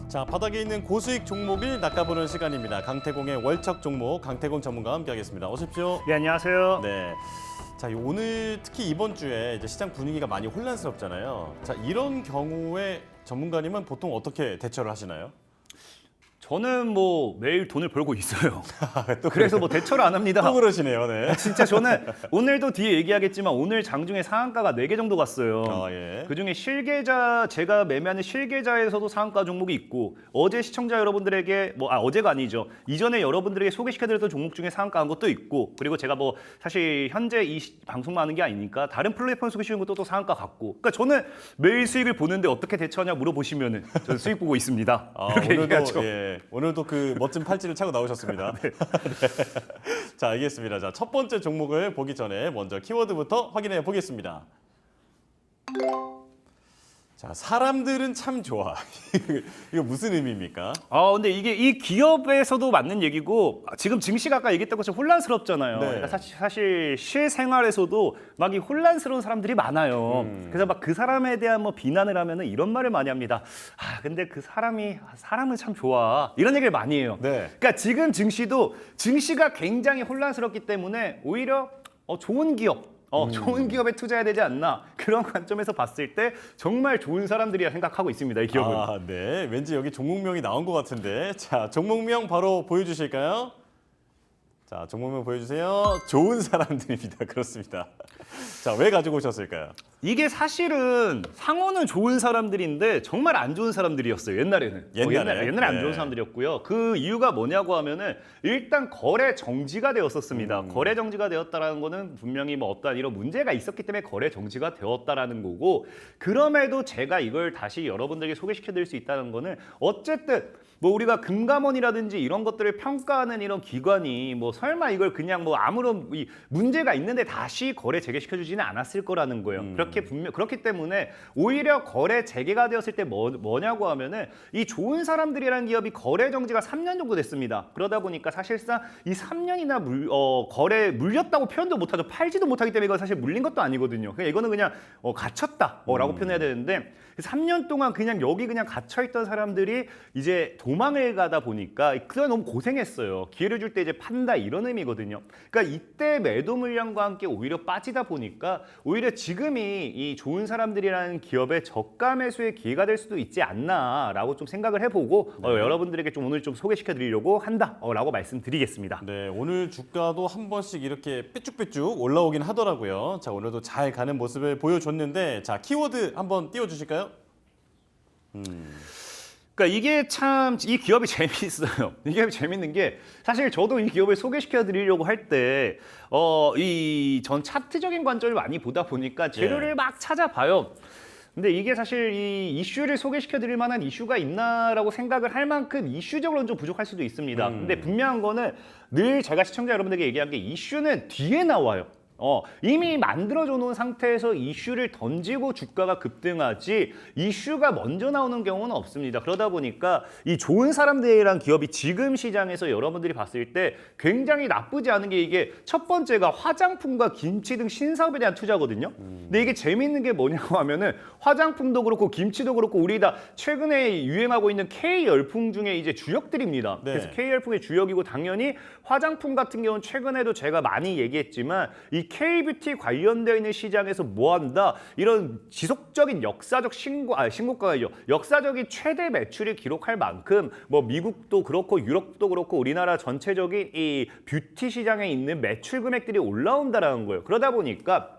자, 바닥에 있는 고수익 종목을 낚아보는 시간입니다. 강태공의 월척 종목, 강태공 전문가와 함께하겠습니다. 어서 오십시오. 네, 안녕하세요. 네. 자, 오늘 특히 이번 주에 이제 시장 분위기가 많이 혼란스럽잖아요. 자, 이런 경우에 전문가님은 보통 어떻게 대처를 하시나요? 저는 뭐 매일 돈을 벌고 있어요. 또 그래서 뭐 대처를 안 합니다. 또 그러시네요. 네. 진짜 저는 오늘도 뒤에 얘기하겠지만 오늘 장중에 상한가가 4개 정도 갔어요. 예. 그중에 실계좌, 제가 매매하는 실계좌에서도 상한가 종목이 있고 어제 시청자 여러분들에게 어제가 아니죠. 이전에 여러분들에게 소개시켜드렸던 종목 중에 상한가 한 것도 있고, 그리고 제가 뭐 사실 현재 이 방송만 하는 게 아니니까 다른 플랫폼 소개시키는 것도 또 상한가 갔고, 그러니까 저는 매일 수익을 보는데 어떻게 대처하냐 물어보시면은 저는 수익 보고 있습니다. 이렇게 얘기하죠. 오늘도 그 멋진 팔찌를 차고 나오셨습니다. 네. 자, 알겠습니다. 자, 첫 번째 종목을 보기 전에 먼저 키워드부터 확인해 보겠습니다. 자, 사람들은 참 좋아. 이거 무슨 의미입니까? 근데 이게 이 기업에서도 맞는 얘기고, 지금 증시가 아까 얘기했던 것처럼 혼란스럽잖아요. 네. 그러니까 사실 실생활에서도 막 이 혼란스러운 사람들이 많아요. 그래서 막 그 사람에 대한 뭐 비난을 하면은 이런 말을 많이 합니다. 근데 그 사람은 참 좋아. 이런 얘기를 많이 해요. 네. 그러니까 지금 증시가 굉장히 혼란스럽기 때문에 오히려 좋은 기업, 좋은 기업에 투자해야 되지 않나, 그런 관점에서 봤을 때 정말 좋은 사람들이라 생각하고 있습니다, 이 기업은. 네. 왠지 여기 종목명이 나온 것 같은데. 자, 종목명 바로 보여주실까요? 자, 종목명 보여주세요. 좋은 사람들입니다. 그렇습니다. 자, 왜 가지고 오셨을까요? 이게 사실은 상호는 좋은 사람들인데 정말 안 좋은 사람들이었어요, 옛날에는. 옛날에 안 좋은 사람들이었고요. 그 이유가 뭐냐고 하면은 일단 거래 정지가 되었었습니다. 거래 정지가 되었다라는 거는 분명히 뭐 어떠한 이런 문제가 있었기 때문에 거래 정지가 되었다라는 거고, 그럼에도 제가 이걸 다시 여러분들에게 소개시켜 드릴 수 있다는 거는 어쨌든 뭐 우리가 금감원이라든지 이런 것들을 평가하는 이런 기관이 뭐 설마 이걸 그냥 뭐 아무런 문제가 있는데 다시 거래 재개시켜 주지는 않았을 거라는 거예요. 그렇기 때문에 오히려 거래 재개가 되었을 때 뭐냐고 하면은 이 좋은 사람들이라는 기업이 거래 정지가 3년 정도 됐습니다. 그러다 보니까 사실상 이 3년이나 거래 물렸다고 표현도 못하죠. 팔지도 못하기 때문에 이건 사실 물린 것도 아니거든요. 이거는 그냥 갇혔다라고 표현해야 되는데, 3년 동안 그냥 여기 그냥 갇혀있던 사람들이 이제 도망을 가다 보니까 그게 너무 고생했어요. 기회를 줄 때 이제 판다, 이런 의미거든요. 그러니까 이때 매도 물량과 함께 오히려 빠지다 보니까 오히려 지금이 이 좋은 사람들이라는 기업의 저가 매수의 기회가 될 수도 있지 않나라고 좀 생각을 해보고 여러분들에게 좀 오늘 좀 소개시켜 드리려고 한다라고 말씀드리겠습니다. 네, 오늘 주가도 한 번씩 이렇게 삐쭉삐쭉 올라오긴 하더라고요. 자, 오늘도 잘 가는 모습을 보여줬는데, 자, 키워드 한번 띄워주실까요? 그러니까 이게 참 이 기업이 재미있어요. 이 기업이 재밌는 게, 사실 저도 이 기업을 소개시켜 드리려고 할 때 전 차트적인 관점을 많이 보다 보니까 재료를 막 찾아봐요. 근데 이게 사실 이 이슈를 소개시켜 드릴 만한 이슈가 있나라고 생각을 할 만큼 이슈적으로는 좀 부족할 수도 있습니다. 근데 분명한 거는 늘 제가 시청자 여러분들에게 얘기한 게, 이슈는 뒤에 나와요. 이미 만들어져 놓은 상태에서 이슈를 던지고 주가가 급등하지, 이슈가 먼저 나오는 경우는 없습니다. 그러다 보니까 이 좋은 사람들이란 기업이 지금 시장에서 여러분들이 봤을 때 굉장히 나쁘지 않은 게, 이게 첫 번째가 화장품과 김치 등 신사업에 대한 투자거든요. 근데 이게 재미있는 게 뭐냐고 하면은 화장품도 그렇고 김치도 그렇고 우리 다 최근에 유행하고 있는 K 열풍 중에 이제 주역들입니다. 네. 그래서 K 열풍의 주역이고, 당연히 화장품 같은 경우는 최근에도 제가 많이 얘기했지만 이 K뷰티 관련되어 있는 시장에서 뭐한다, 이런 지속적인 역사적 신고가죠. 역사적인 최대 매출을 기록할 만큼 뭐 미국도 그렇고 유럽도 그렇고 우리나라 전체적인 이 뷰티 시장에 있는 매출 금액들이 올라온다라는 거예요. 그러다 보니까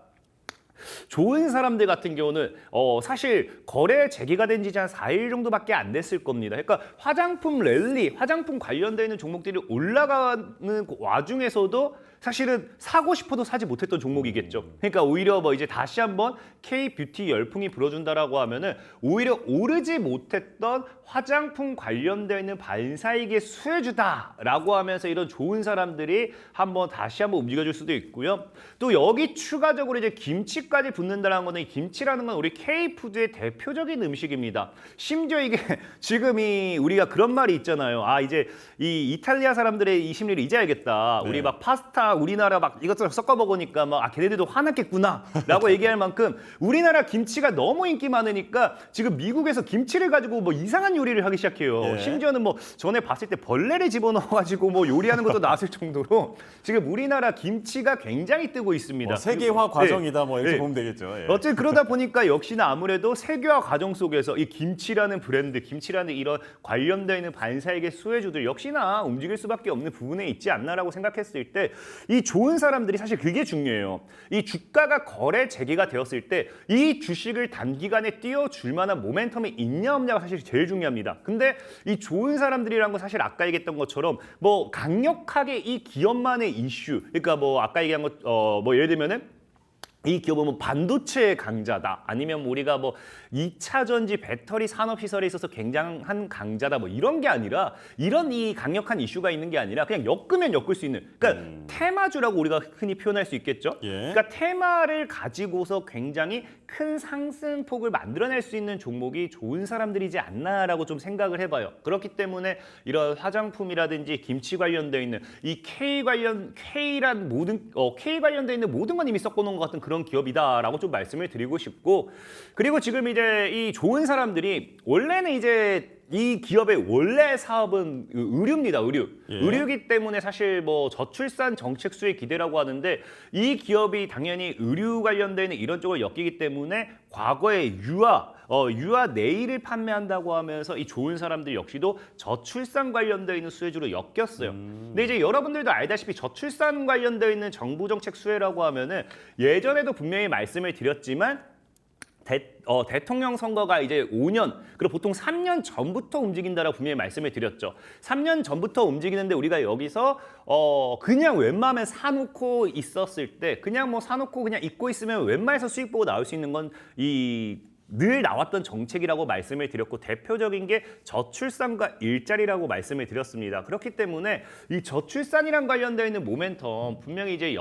좋은 사람들 같은 경우는 사실 거래 재개가 된 지 한 4일 정도밖에 안 됐을 겁니다. 그러니까 화장품 랠리, 화장품 관련되어 있는 종목들이 올라가는 와중에서도 사실은 사고 싶어도 사지 못했던 종목이겠죠. 그러니까 오히려 뭐 이제 다시 한번 K-뷰티 열풍이 불어준다라고 하면은 오히려 오르지 못했던 화장품 관련되어 있는 반사이익의 수혜주다라고 하면서 이런 좋은 사람들이 다시 한번 움직여줄 수도 있고요. 또 여기 추가적으로 이제 김치 김치까지 붙는다는 거는 이 김치라는 건 우리 K푸드의 대표적인 음식입니다. 심지어 이게 지금 우리가 그런 말이 있잖아요. 아 이제 이 이탈리아 사람들의 이 심리를 이제 알겠다. 네. 우리 막 파스타 우리나라 막 이것저것 섞어 먹으니까 막 걔네들도 화났겠구나라고 얘기할 만큼 우리나라 김치가 너무 인기 많으니까 지금 미국에서 김치를 가지고 뭐 이상한 요리를 하기 시작해요. 네. 심지어는 뭐 전에 봤을 때 벌레를 집어넣어가지고 뭐 요리하는 것도 나왔을 정도로 지금 우리나라 김치가 굉장히 뜨고 있습니다. 세계화 과정이다 뭐 이렇게 네. 보면 되겠죠. 예. 어쨌든 그러다 보니까 역시나 아무래도 세계화 과정 속에서 이 김치라는 브랜드, 김치라는 이런 관련되어 있는 반사회계 수혜주들 역시나 움직일 수밖에 없는 부분에 있지 않나라고 생각했을 때 이 좋은 사람들이 사실 그게 중요해요. 이 주가가 거래 재개가 되었을 때 이 주식을 단기간에 띄워줄 만한 모멘텀이 있냐 없냐가 사실 제일 중요합니다. 근데 이 좋은 사람들이란 건 사실 아까 얘기했던 것처럼 뭐 강력하게 이 기업만의 이슈, 그러니까 뭐 아까 얘기한 것 뭐 예를 들면은 이 기업은 뭐 반도체 강자다 아니면 우리가 뭐 2차 전지 배터리 산업 시설에 있어서 굉장한 강자다 뭐 이런 게 아니라 이런 이 강력한 이슈가 있는 게 아니라 그냥 엮으면 엮을 수 있는 그러니까 테마주라고 우리가 흔히 표현할 수 있겠죠. 예. 그러니까 테마를 가지고서 굉장히 큰 상승폭을 만들어낼 수 있는 종목이 좋은 사람들이지 않나라고 좀 생각을 해봐요. 그렇기 때문에 이런 화장품이라든지 김치 관련돼 있는 이 K 관련돼 있는 모든 건 이미 섞어놓은 것 같은 그런 기업이다라고 좀 말씀을 드리고 싶고 그리고 지금 이제 이 좋은 사람들이 원래는 이제 이 기업의 원래 사업은 의류입니다. 의류. 예. 의류이기 때문에 사실 뭐 저출산 정책 수의 기대라고 하는데 이 기업이 당연히 의류 관련된 이런 쪽을 엮이기 때문에 과거에 유아 네일을 판매한다고 하면서 이 좋은 사람들 역시도 저출산 관련되어 있는 수혜주로 엮였어요. 근데 이제 여러분들도 알다시피 저출산 관련되어 있는 정부 정책 수혜라고 하면은 예전에도 분명히 말씀을 드렸지만 대통령 선거가 이제 5년, 그리고 보통 3년 전부터 움직인다라고 분명히 말씀을 드렸죠. 3년 전부터 움직이는데 우리가 여기서 그냥 웬만하면 사놓고 있었을 때 그냥 뭐 사놓고 그냥 잊고 있으면 웬만해서 수익 보고 나올 수 있는 건 늘 나왔던 정책이라고 말씀을 드렸고 대표적인 게 저출산과 일자리라고 말씀을 드렸습니다. 그렇기 때문에 이 저출산이랑 관련되어 있는 모멘텀 분명히 이제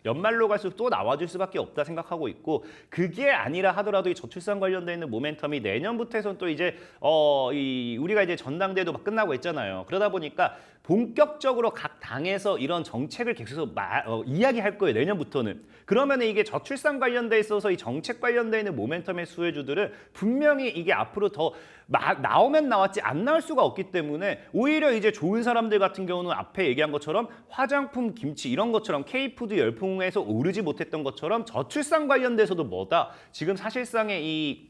연말로 갈수록 또 나와줄 수밖에 없다 생각하고 있고 그게 아니라 하더라도 이 저출산 관련돼 있는 모멘텀이 내년부터 해서는 또 이제 우리가 이제 전당대회도 막 끝나고 있잖아요. 그러다 보니까 본격적으로 각 당에서 이런 정책을 계속 이야기할 거예요. 내년부터는. 그러면 이게 저출산 관련돼 있어서 이 정책 관련돼 있는 모멘텀의 수혜주들은 분명히 이게 앞으로 더 나오면 나왔지 안 나올 수가 없기 때문에 오히려 이제 좋은 사람들 같은 경우는 앞에 얘기한 것처럼 화장품, 김치 이런 것처럼 K푸드 열풍에서 오르지 못했던 것처럼 저출산 관련돼서도 뭐다. 지금 사실상의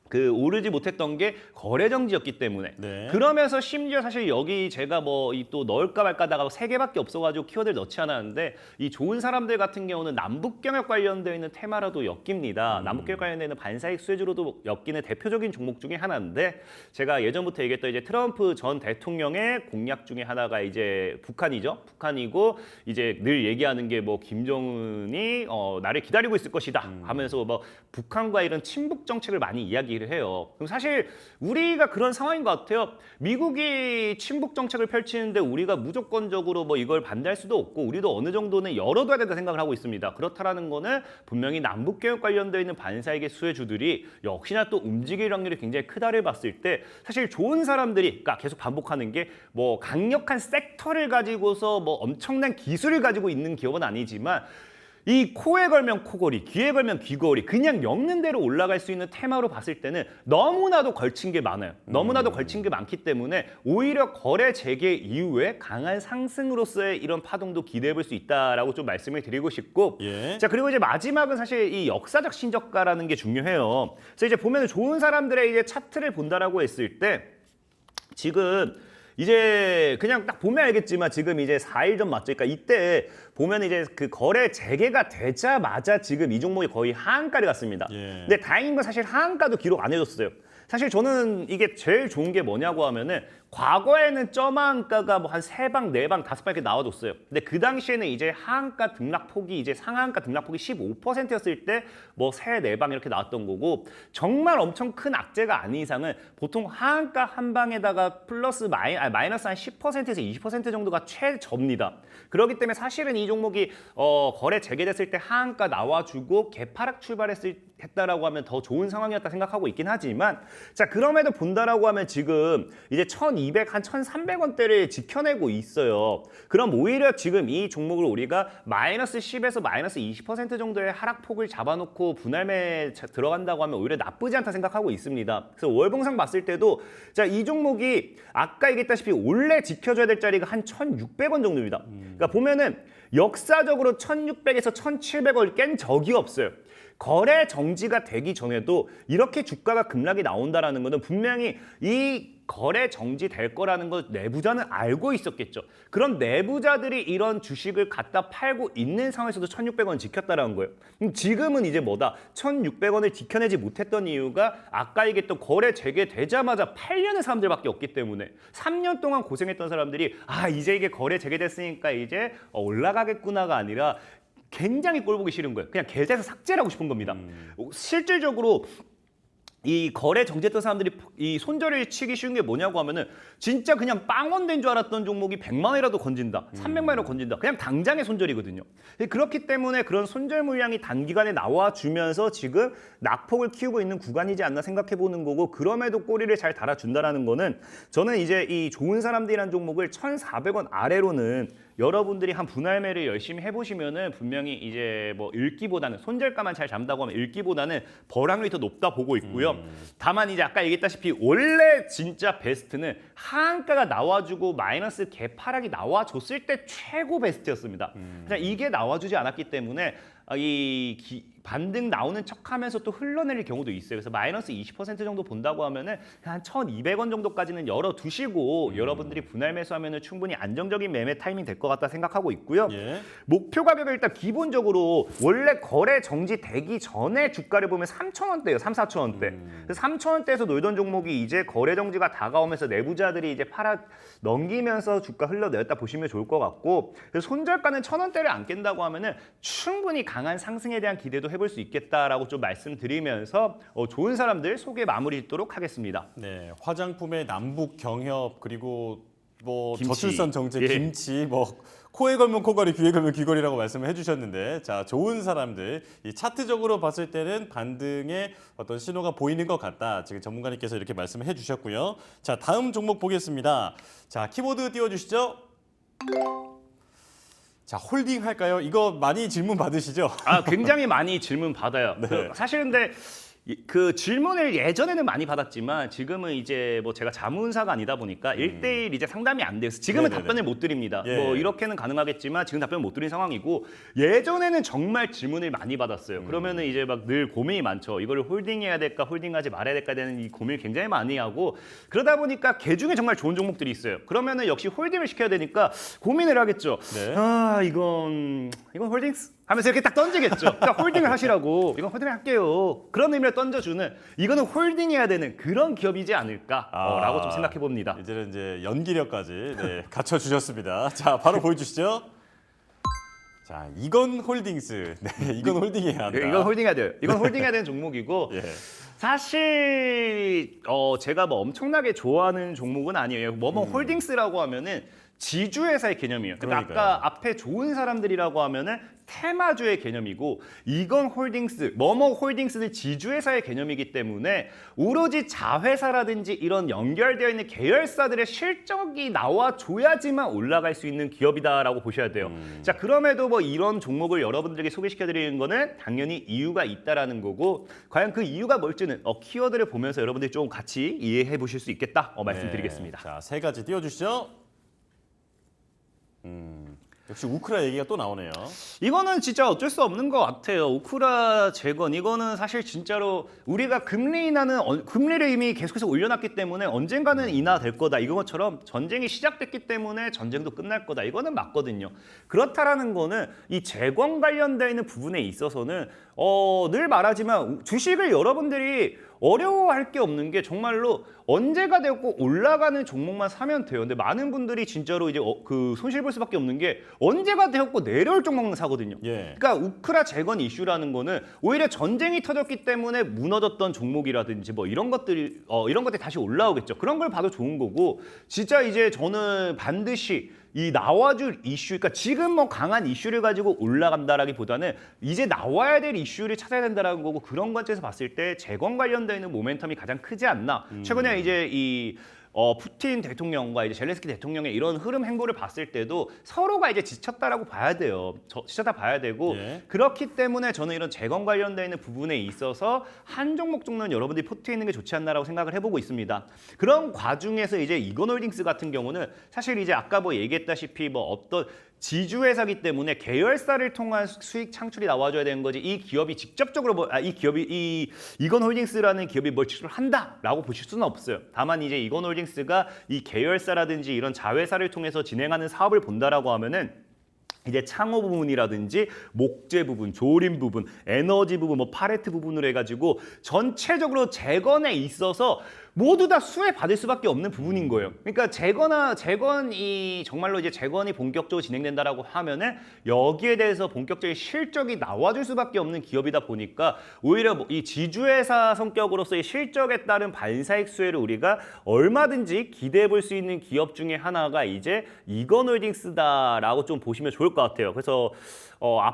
오르지 못했던 게 거래 정지였기 때문에 네. 그러면서 심지어 사실 여기 제가 뭐 또 넣을까 말까 하다가 3개밖에 없어가지고 키워드를 넣지 않았는데 이 좋은 사람들 같은 경우는 남북경협 관련되어 있는 테마라도 엮입니다. 남북경협 관련되어 있는 반사익 수혜주로도 엮이는 대표적인 종목 중에 하나인데 제가 예전부터 얘기했던 이제 트럼프 전 대통령의 공약 중에 하나가 이제 북한이죠. 북한이고 이제 늘 얘기하는 게 뭐 김정은이 나를 기다리고 있을 것이다 하면서 뭐 북한과 이런 친북 정책을 많이 이야기를 해요. 그럼 사실 우리가 그런 상황인 것 같아요. 미국이 친북 정책을 펼치는데 우리가 무조건적으로 뭐 이걸 반대할 수도 없고 우리도 어느 정도는 열어둬야 된다 생각을 하고 있습니다. 그렇다라는 거는 분명히 남북개혁 관련되어 있는 반사이익의 수혜주들이 역시나 또 움직일 확률이 굉장히 크다를 봤을 때 사실 좋은 사람들이 그러니까 계속 반복하는 게 뭐 강력한 섹터를 가지고서 뭐 엄청난 기술을 가지고 있는 기업은 아니지만 이 코에 걸면 코걸이, 귀에 걸면 귀걸이 그냥 엮는 대로 올라갈 수 있는 테마로 봤을 때는 너무나도 걸친 게 많아요. 너무나도 걸친 게 많기 때문에 오히려 거래 재개 이후에 강한 상승으로서의 이런 파동도 기대해 볼 수 있다라고 좀 말씀을 드리고 싶고 예. 자 그리고 이제 마지막은 사실 이 역사적 신저가라는 게 중요해요. 그래서 이제 보면 좋은 사람들의 이제 차트를 본다라고 했을 때 지금 이제 그냥 딱 보면 알겠지만 지금 이제 4일 전 맞죠? 그러니까 이때 보면 이제 그 거래 재개가 되자마자 지금 이 종목이 거의 하한가를 갔습니다. 예. 근데 다행인 건 사실 하한가도 기록 안 해줬어요. 사실 저는 이게 제일 좋은 게 뭐냐고 하면은 과거에는 점하한가가 뭐 한 3방, 4방, 5방 이렇게 나와줬어요. 근데 그 당시에는 이제 하한가 등락폭이 이제 상한가 등락폭이 15%였을 때 뭐 3, 4방 이렇게 나왔던 거고 정말 엄청 큰 악재가 아닌 이상은 보통 하한가 한 방에다가 플러스 마이너스 한 10%에서 20% 정도가 최저입니다. 그렇기 때문에 사실은 이 종목이 거래 재개됐을 때 하한가 나와주고 개파락 했다라고 하면 더 좋은 상황이었다 생각하고 있긴 하지만 자 그럼에도 본다라고 하면 지금 이제 1,200, 한 1,300원대를 지켜내고 있어요. 그럼 오히려 지금 이 종목을 우리가 마이너스 10에서 마이너스 20% 정도의 하락폭을 잡아놓고 분할매 들어간다고 하면 오히려 나쁘지 않다 생각하고 있습니다. 그래서 월봉상 봤을 때도 자 이 종목이 아까 얘기했다시피 원래 지켜줘야 될 자리가 한 1,600원 정도입니다. 그러니까 보면은 역사적으로 1,600에서 1,700원을 깬 적이 없어요. 거래 정지가 되기 전에도 이렇게 주가가 급락이 나온다라는 것은 분명히 이 거래 정지될 거라는 걸 내부자는 알고 있었겠죠. 그럼 내부자들이 이런 주식을 갖다 팔고 있는 상황에서도 1,600원 지켰다라는 거예요. 지금은 이제 뭐다? 1,600원을 지켜내지 못했던 이유가 아까 얘기했던 거래 재개되자마자 팔려는 사람들밖에 없기 때문에 3년 동안 고생했던 사람들이 아 이제 이게 거래 재개됐으니까 이제 올라가겠구나가 아니라 굉장히 꼴보기 싫은 거예요. 그냥 계좌에서 삭제를 하고 싶은 겁니다. 실질적으로 이 거래 정지했던 사람들이 이 손절을 치기 쉬운 게 뭐냐고 하면은 진짜 그냥 빵원된 줄 알았던 종목이 100만 원이라도 건진다. 300만 원이라도 건진다. 그냥 당장의 손절이거든요. 그렇기 때문에 그런 손절 물량이 단기간에 나와주면서 지금 낙폭을 키우고 있는 구간이지 않나 생각해 보는 거고 그럼에도 꼬리를 잘 달아준다라는 거는 저는 이제 이 좋은 사람들이라는 종목을 1,400원 아래로는 여러분들이 한 분할매를 열심히 해보시면은 분명히 이제 뭐 읽기보다는 손절가만 잘 잡는다고 하면 읽기보다는 벌확률이 더 높다 보고 있고요. 다만 이제 아까 얘기했다시피 원래 진짜 베스트는 하한가가 나와주고 마이너스 개파락이 나와줬을 때 최고 베스트였습니다. 그냥 이게 나와주지 않았기 때문에 반등 나오는 척하면서 또 흘러내릴 경우도 있어요. 그래서 마이너스 20% 정도 본다고 하면은 한 1,200원 정도까지는 열어두시고 여러분들이 분할 매수하면은 충분히 안정적인 매매 타이밍 될 것 같다 생각하고 있고요. 예. 목표 가격을 일단 기본적으로 원래 거래 정지되기 전에 주가를 보면 3,000원대예요. 3, 4,000원대. 3,000원대에서 놀던 종목이 이제 거래 정지가 다가오면서 내부자들이 이제 팔아 넘기면서 주가 흘러내렸다 보시면 좋을 것 같고 그래서 손절가는 1,000원대를 안 깬다고 하면은 충분히 강한 상승에 대한 기대도 해볼 수 있겠다라고 좀 말씀드리면서 좋은 사람들 소개 마무리 짓도록 하겠습니다. 네, 화장품의 남북 경협 그리고 뭐 김치. 저출산 정책, 예. 김치, 뭐 코에 걸면 코걸이, 귀에 걸면 귀걸이라고 말씀을 해주셨는데, 자 좋은 사람들 이 차트적으로 봤을 때는 반등의 어떤 신호가 보이는 것 같다. 지금 전문가님께서 이렇게 말씀을 해주셨고요. 자 다음 종목 보겠습니다. 자 키보드 띄워주시죠. 자 홀딩 할까요? 이거 많이 질문 받으시죠? 아 굉장히 많이 질문 받아요. 네. 사실 근데 그 질문을 예전에는 많이 받았지만 지금은 이제 뭐 제가 자문사가 아니다 보니까 1대1 이제 상담이 안 돼서 지금은 네네네. 답변을 못 드립니다. 예. 뭐 이렇게는 가능하겠지만 지금 답변을 못 드린 상황이고 예전에는 정말 질문을 많이 받았어요. 그러면은 이제 막 늘 고민이 많죠. 이거를 홀딩해야 될까 홀딩하지 말아야 될까 되는 이 고민을 굉장히 많이 하고 그러다 보니까 개 중에 정말 좋은 종목들이 있어요. 그러면은 역시 홀딩을 시켜야 되니까 고민을 하겠죠. 네. 아 이건 홀딩스 하면서 이렇게 딱 던지겠죠. 자, 홀딩을 하시라고. 이건 홀딩을 할게요. 그런 의미를 던져주는 이거는 홀딩해야 되는 그런 기업이지 않을까라고 좀 생각해 봅니다. 이제는 이제 연기력까지 네, 갖춰 주셨습니다. 자 바로 보여주시죠. 자 이건 홀딩스. 네, 이건 홀딩해야 한다. 이건 홀딩해야 돼요. 이건 홀딩해야 되는 종목이고 예. 사실 제가 뭐 엄청나게 좋아하는 종목은 아니에요. 홀딩스라고 하면은 지주회사의 개념이에요. 그러니까 그러니까요. 아까 앞에 좋은 사람들이라고 하면은 테마주의 개념이고 이건 홀딩스, 홀딩스는 지주회사의 개념이기 때문에 오로지 자회사라든지 이런 연결되어 있는 계열사들의 실적이 나와줘야지만 올라갈 수 있는 기업이다라고 보셔야 돼요. 자 그럼에도 뭐 이런 종목을 여러분들에게 소개시켜드리는 거는 당연히 이유가 있다라는 거고 과연 그 이유가 뭘지는 키워드를 보면서 여러분들이 좀 같이 이해해 보실 수 있겠다 말씀드리겠습니다. 네. 자세 가지 띄워주시죠. 역시 우크라 얘기가 또 나오네요. 이거는 진짜 어쩔 수 없는 것 같아요. 우크라 재건 이거는 사실 진짜로 우리가 금리 인하는 금리를 이미 계속해서 올려놨기 때문에 언젠가는 인하될 거다. 이것처럼 전쟁이 시작됐기 때문에 전쟁도 끝날 거다. 이거는 맞거든요. 그렇다라는 거는 이 재건 관련되어 있는 부분에 있어서는 늘 말하지만 주식을 여러분들이 어려워할 게 없는 게 정말로 언제가 되었고 올라가는 종목만 사면 돼요. 근데 많은 분들이 진짜로 이제 그 손실 볼 수밖에 없는 게 언제가 되었고 내려올 종목만 사거든요. 예. 그러니까 우크라 재건 이슈라는 거는 오히려 전쟁이 터졌기 때문에 무너졌던 종목이라든지 뭐 이런 것들이 다시 올라오겠죠. 그런 걸 봐도 좋은 거고 진짜 이제 저는 반드시 이 나와줄 이슈, 그러니까 지금 뭐 강한 이슈를 가지고 올라간다라기보다는 이제 나와야 될 이슈를 찾아야 된다라는 거고 그런 관점에서 봤을 때 재건 관련되는 모멘텀이 가장 크지 않나. 최근에 이제 푸틴 대통령과 이제 젤렌스키 대통령의 이런 흐름 행보를 봤을 때도 서로가 이제 지쳤다라고 봐야 돼요. 지쳤다 봐야 되고 예. 그렇기 때문에 저는 이런 재건 관련되는 부분에 있어서 한 종목 정도는 여러분들이 포트에 있는 게 좋지 않나라고 생각을 해보고 있습니다. 그런 과중에서 이제 이건홀딩스 같은 경우는 사실 이제 아까 뭐 얘기했다시피 뭐 어떤 지주회사기 때문에 계열사를 통한 수익 창출이 나와줘야 되는 거지 이 기업이 직접적으로 이 이건홀딩스라는 기업이 뭘 직접 한다라고 보실 수는 없어요. 다만 이제 이건홀딩스가 이 계열사라든지 이런 자회사를 통해서 진행하는 사업을 본다라고 하면은 이제 창호 부분이라든지 목재 부분, 조림 부분, 에너지 부분, 뭐 팔레트 부분으로 해가지고 전체적으로 재건에 있어서 모두 다 수혜받을 수밖에 없는 부분인 거예요. 그러니까 재건이 정말로 이제 재건이 본격적으로 진행된다라고 하면은 여기에 대해서 본격적인 실적이 나와줄 수밖에 없는 기업이다 보니까 오히려 이 지주회사 성격으로서의 실적에 따른 반사익 수혜를 우리가 얼마든지 기대해 볼 수 있는 기업 중에 하나가 이제 이건홀딩스다라고 좀 보시면 좋을 것 같아요. 그래서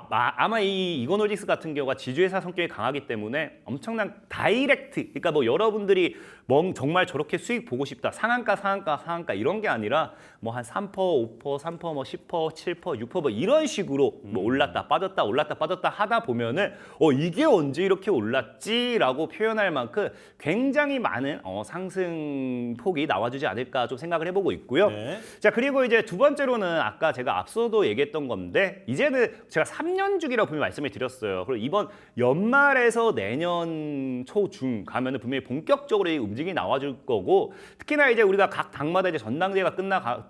아마 이 이건홀딩스 같은 경우가 지주회사 성격이 강하기 때문에 엄청난 다이렉트, 그러니까 뭐 여러분들이 정말 저렇게 수익 보고 싶다, 상한가 이런 게 아니라 뭐 한 3%, 5%, 3%, 뭐 10%, 7%, 6% 뭐 이런 식으로 뭐 올랐다 빠졌다 하다 보면은 이게 언제 이렇게 올랐지라고 표현할 만큼 굉장히 많은 상승 폭이 나와주지 않을까 좀 생각을 해보고 있고요. 네. 자, 그리고 이제 두 번째로는 아까 제가 앞서도 얘기했던 건데 이제는 제가 3년 주기라고 분명히 말씀을 드렸어요. 그리고 이번 연말에서 내년 초중 가면은 분명히 본격적으로 이 움직임이 나와줄 거고 특히나 이제 우리가 각 당마다 이제 전당대회가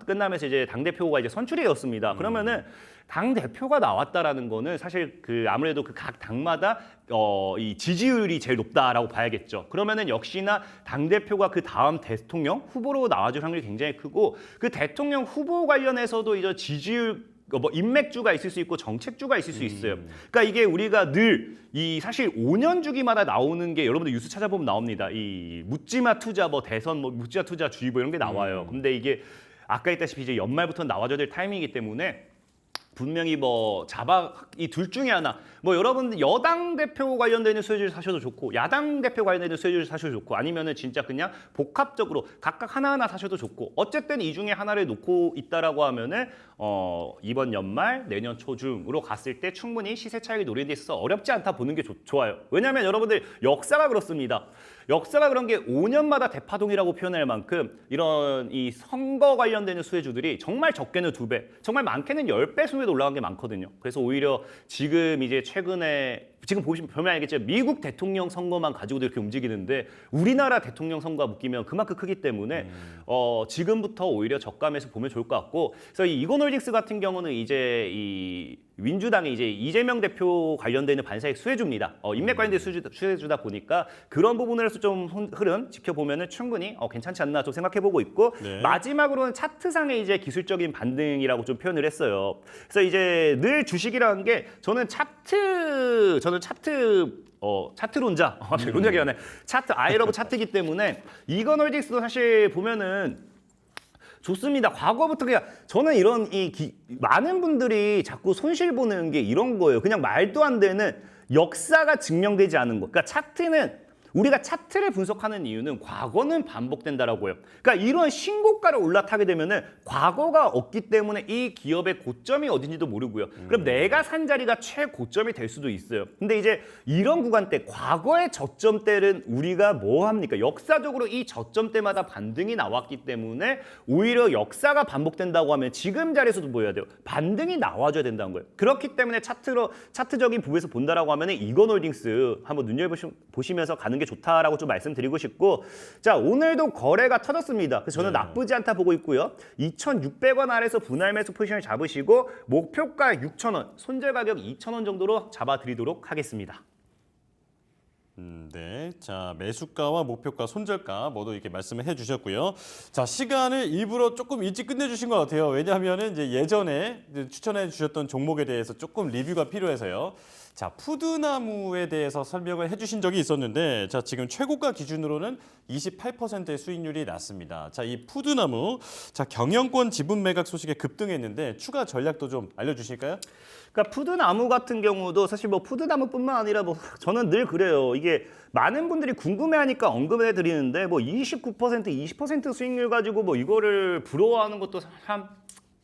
끝나면서 이제 당대표가 이제 선출이 되었습니다. 그러면은 당 대표가 나왔다라는 거는 사실 아무래도 각 당마다 이 지지율이 제일 높다라고 봐야겠죠. 그러면은 역시나 당 대표가 그 다음 대통령 후보로 나와줄 확률이 굉장히 크고 그 대통령 후보 관련해서도 이제 지지율 뭐 인맥주가 있을 수 있고 정책주가 있을 수 있어요. 그러니까 이게 우리가 늘 이 사실 5년 주기마다 나오는 게 여러분들 뉴스 찾아보면 나옵니다. 이 묻지마 투자 뭐 대선 뭐 묻지마 투자 주의보 이런 게 나와요. 근데 이게 아까 했다시피 이제 연말부터 나와줘야 될 타이밍이기 때문에 분명히 뭐 이 둘 중에 하나 뭐 여러분 여당 대표 관련되는 수혜주를 사셔도 좋고 야당 대표 관련되는 수혜주를 사셔도 좋고 아니면은 진짜 그냥 복합적으로 각각 하나하나 사셔도 좋고 어쨌든 이 중에 하나를 놓고 있다라고 하면은 이번 연말 내년 초중으로 갔을 때 충분히 시세 차익을 노리는 데 있어서 어렵지 않다 보는 게 좋아요. 왜냐하면 여러분들 역사가 그렇습니다. 역사가 그런 게 5년마다 대파동이라고 표현할 만큼 이런 이 선거 관련되는 수혜주들이 정말 적게는 2배, 정말 많게는 10배 수혜도 올라간 게 많거든요. 그래서 오히려 지금 이제 최근에 지금 보면 알겠지만 미국 대통령 선거만 가지고도 이렇게 움직이는데 우리나라 대통령 선거가 묶이면 그만큼 크기 때문에 지금부터 오히려 적감해서 보면 좋을 것 같고 그래서 이 이건홀딩스 같은 경우는 이제 이 민주당의 이제 이재명 대표 관련되는 반사익 수혜주입니다. 인맥 관련된 수혜주다 보니까 그런 부분에서 좀 흐름 지켜보면은 충분히 괜찮지 않나 좀 생각해보고 있고 네. 마지막으로는 차트상의 이제 기술적인 반등이라고 좀 표현을 했어요. 그래서 이제 늘 주식이라는 게 저는 차트론자, 론자 기간에 아이러브 차트이기 때문에 이건홀딩스도 사실 보면은 좋습니다. 과거부터 그냥 저는 이런 많은 분들이 자꾸 손실 보는 게 이런 거예요. 그냥 말도 안 되는 역사가 증명되지 않은 거. 그러니까 차트는 우리가 차트를 분석하는 이유는 과거는 반복된다라고 해요. 그러니까 이런 신고가를 올라타게 되면은 과거가 없기 때문에 이 기업의 고점이 어딘지도 모르고요. 그럼 내가 산 자리가 최고점이 될 수도 있어요. 근데 이제 이런 구간대, 과거의 저점대는 우리가 뭐 합니까? 역사적으로 이 저점대마다 반등이 나왔기 때문에 오히려 역사가 반복된다고 하면 지금 자리에서도 뭐 해야 돼요? 반등이 나와줘야 된다는 거예요. 그렇기 때문에 차트적인 부분에서 본다라고 하면은 이건홀딩스 한번 눈여겨보시면서 가는 게 좋다라고 좀 말씀드리고 싶고 자 오늘도 거래가 터졌습니다. 그래서 저는 나쁘지 않다 보고 있고요. 2,600원 아래에서 분할 매수 포지션을 잡으시고 목표가 6,000원, 손절 가격 2,000원 정도로 잡아드리도록 하겠습니다. 네. 자, 매수가와 목표가, 손절가 모두 이렇게 말씀을 해주셨고요. 자, 시간을 일부러 조금 일찍 끝내주신 것 같아요. 왜냐하면은 이제 예전에 이제 추천해 주셨던 종목에 대해서 조금 리뷰가 필요해서요. 자, 푸드나무에 대해서 설명을 해주신 적이 있었는데, 자, 지금 최고가 기준으로는 28%의 수익률이 났습니다. 자, 이 푸드나무, 자, 경영권 지분 매각 소식에 급등했는데 추가 전략도 좀 알려주실까요? 그러니까 푸드나무 같은 경우도 사실 뭐 푸드나무뿐만 아니라 뭐 저는 늘 그래요. 이게 많은 분들이 궁금해하니까 언급해 드리는데 뭐 29%, 20% 수익률 가지고 뭐 이거를 부러워하는 것도 참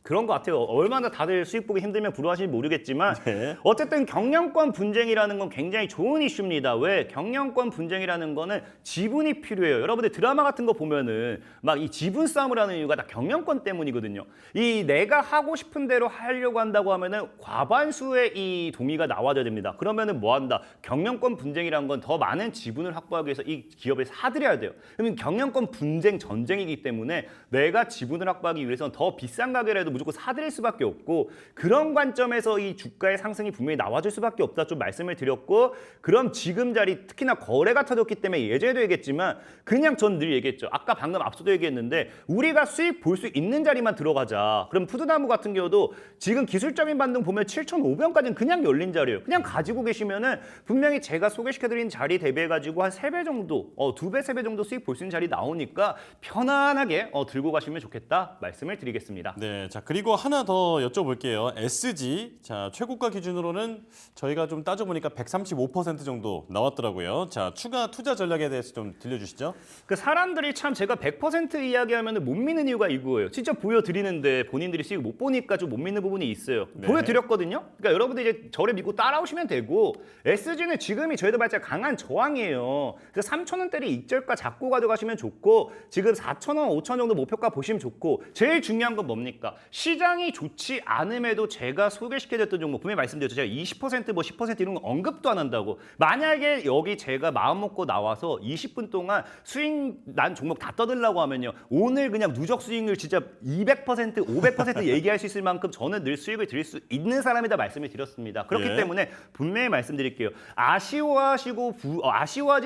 그런 것 같아요. 얼마나 다들 수익 보기 힘들면 부러워하실지 모르겠지만 네. 어쨌든 경영권 분쟁이라는 건 굉장히 좋은 이슈입니다. 왜? 경영권 분쟁이라는 거는 지분이 필요해요. 여러분들 드라마 같은 거 보면은 막 이 지분 싸움을 하는 이유가 다 경영권 때문이거든요. 이 내가 하고 싶은 대로 하려고 한다고 하면은 과반수의 이 동의가 나와줘야 됩니다. 그러면은 뭐 한다? 경영권 분쟁이라는 건 더 많은 지분을 확보하기 위해서 이 기업을 사들여야 돼요. 그러면 경영권 분쟁 전쟁이기 때문에 내가 지분을 확보하기 위해서는 더 비싼 가격이라도 무조건 사들일 수밖에 없고 그런 관점에서 이 주가의 상승이 분명히 나와줄 수밖에 없다 좀 말씀을 드렸고 그럼 지금 자리 특히나 거래가 터졌기 때문에 예전에도 얘기했지만 그냥 전 늘 얘기했죠. 아까 방금 앞서도 얘기했는데 우리가 수익 볼 수 있는 자리만 들어가자. 그럼 푸드나무 같은 경우도 지금 기술적인 반등 보면 7,500원까지는 그냥 열린 자리예요. 그냥 가지고 계시면은 분명히 제가 소개시켜드린 자리 대비해가지고 한 3배 정도, 2배, 3배 정도 수익 볼 수 있는 자리 나오니까 편안하게 들고 가시면 좋겠다 말씀을 드리겠습니다. 네, 자 그리고 하나 더 여쭤볼게요. SG, 자 최고가 기준으로는 저희가 좀 따져보니까 135% 정도 나왔더라고요. 자 추가 투자 전략에 대해서 좀 들려주시죠. 그 사람들이 참 제가 100% 이야기하면 못 믿는 이유가 이거예요. 진짜 보여드리는데 본인들이 수익 못 보니까 좀 못 믿는 부분이 있어요. 네. 보여드렸거든요. 그러니까 여러분들이 이제 저를 믿고 따라오시면 되고 SG는 지금이 저희도 말자 강한 저항이에요. 그래서 3,000원대를 익절가 잡고 가져가시면 좋고 지금 4,000원, 5,000원 정도 목표가 보시면 좋고 제일 중요한 건 뭡니까? 시장이 좋지 않음에도 제가 소개시켜드렸던 종목 분명히 말씀드렸죠. 제가 20% 뭐 10% 이런 거 언급도 안 한다고. 만약에 여기 제가 마음 먹고 나와서 20분 동안 수익 난 종목 다 떠들라고 하면요. 오늘 그냥 누적 수익률 진짜 200%, 500% 얘기할 수 있을 만큼 저는 늘 수익을 드릴 수 있는 사람이다 말씀을 드렸습니다. 그렇기 예. 때문에 분명히 말씀드릴게요. 아쉬워하지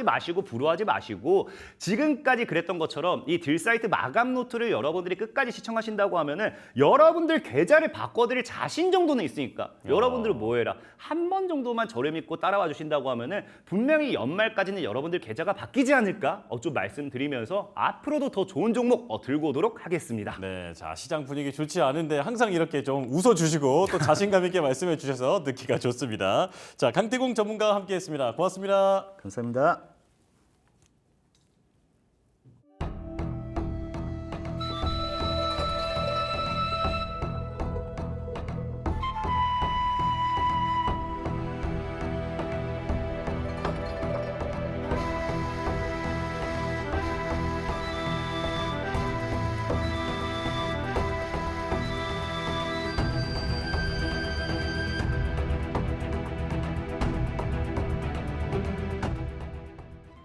마시고 부러워하지 마시고 지금까지 그랬던 것처럼 이 딜사이트 마감 노트를 여러분들이 끝까지 시청하신다고 하면은 여러분들 계좌를 바꿔드릴 자신 정도는 있으니까 여러분들은 뭐 해라. 한 번 정도만 저를 믿고 따라와 주신다고 하면은 분명히 연말까지는 여러분들 계좌가 바뀌지 않을까 좀 말씀드리면서 앞으로도 더 좋은 종목 들고 오도록 하겠습니다. 네, 자 시장 분위기 좋지 않은데 항상 이렇게 좀 웃어주시고 또 자신감 있게 말씀해 주셔서 듣기가 좋습니다. 자 강태공 전문가와 함께했습니다. 고맙습니다. 감사합니다.